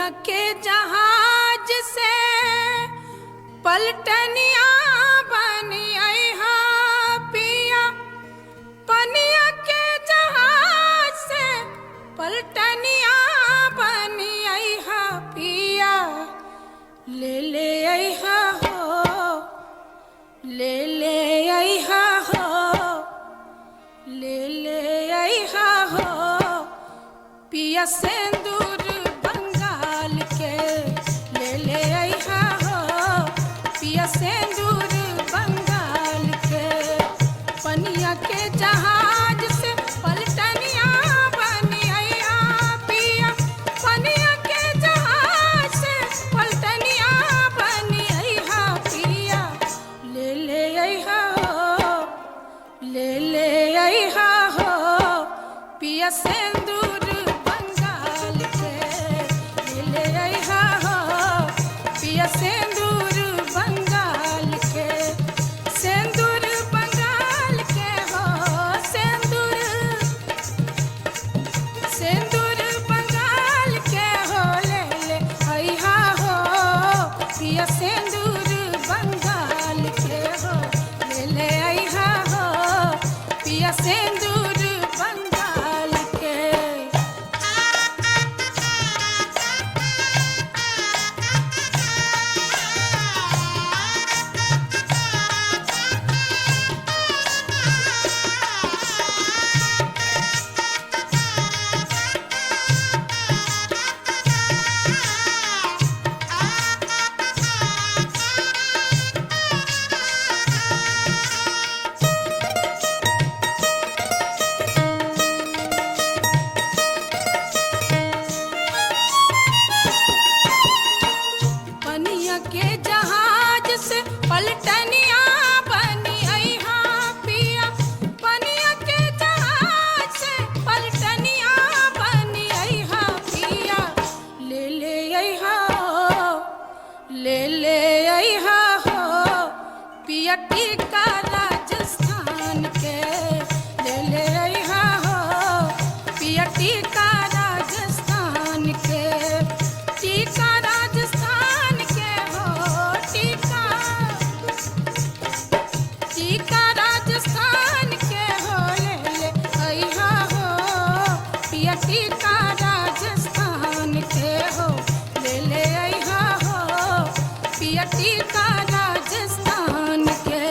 पनिया के जहाज से पलटनिया बनी अइहा पिया। पनिया के जहाज से पलटनिया बनी अइहा पिया। ले ले अइहा हो, ले ले अइहा हो, ले ले अइहा हो पिया सिंदूर बंगाल के। ले ले अइहा हो पिया सिंदूर बंगाल के। पनिया के जहाज से पलटनिया बनी अइहा पिया। पनिया के जहाज से पलटनिया बनी अइहा पिया। ले ले अइहा हो, ले ले अइहा हो पिया सिंदूर बंगाल के। ले ले अइहा हो पिया सिंदूर बंगाल के। सिंदूर बंगाल के हो, सिंदूर सिंदूर बंगाल के हो। ले ले अइहा हो पिया सिंदूर बंगाल के हो। ले ले अइहा हो पिया सिंदूर बंगाल के। पनिया के जहाज से पलटनिया बनी अइहा पिया। पनिया के जहाज से पलटनिया बनी अइहा पिया। ले ले अइहा हो, ले ले अइहा हो पिया टीका राजस्थान के। ले ले अइहा हो पिया टीका राजस्थान के। टीका राजस्थान के हो, टीका टीका राजस्थान के हो। ले ले अइहा हो पिया टीका राजस्थान के हो। ले ले अइहा हो पिया टीका राजस्थान के।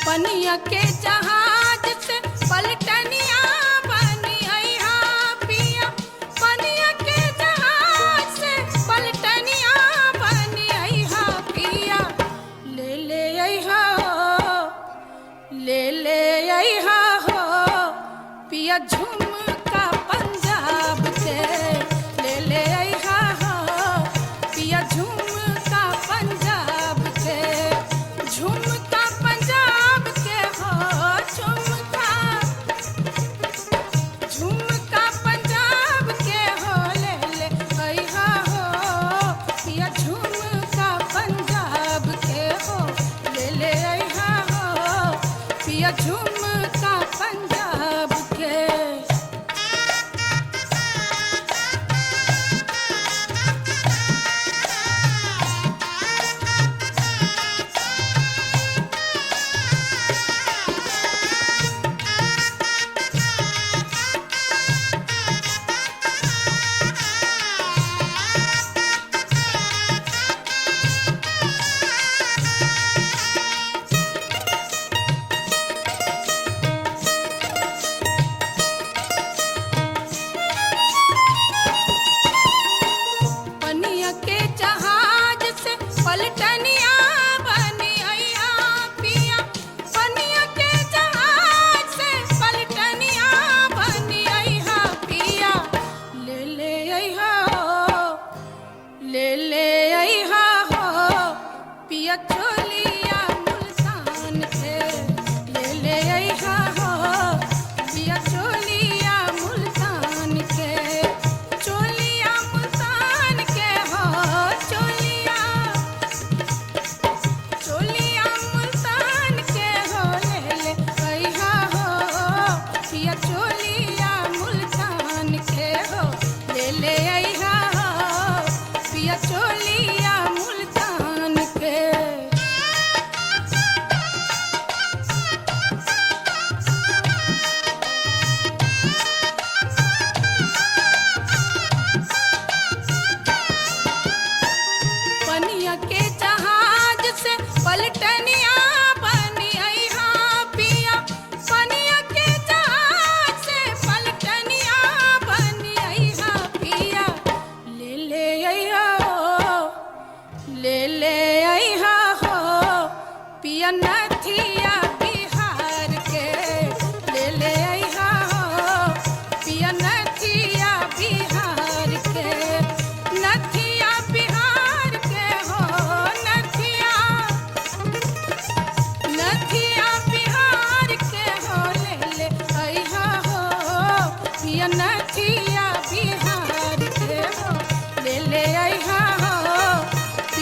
पनिया के जहाज से पलटनिया बनी अइहा पिया। पनिया के जहाज से पलटनिया बनी अइहा पिया। ले ले अइहा हो, ले ले अइहा हो पिया झुमका पंजाब के। ले ले अइहा हो पिया झुमका पंजाब के। झुमका पंजाब के हो, झुमका झुमका पंजाब के हो। ले ले अइहा हो पिया झुमका पंजाब के हो। ले ले अइहा हो पिया झुमका पंजाब के। पनिया के जहाज से पलटनिया बनी अइहा पिया। पनिया के जहाज से पलटनिया बनी अइहा पिया। ले ले अइहा हो, ले ले अइहा हो पिया चोलिया मुल्तान के। ले ले अइहा हो पिया चोलिया मुल्तान के। चोलिया मुल्तान के हो, चोलिया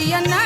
पिया ना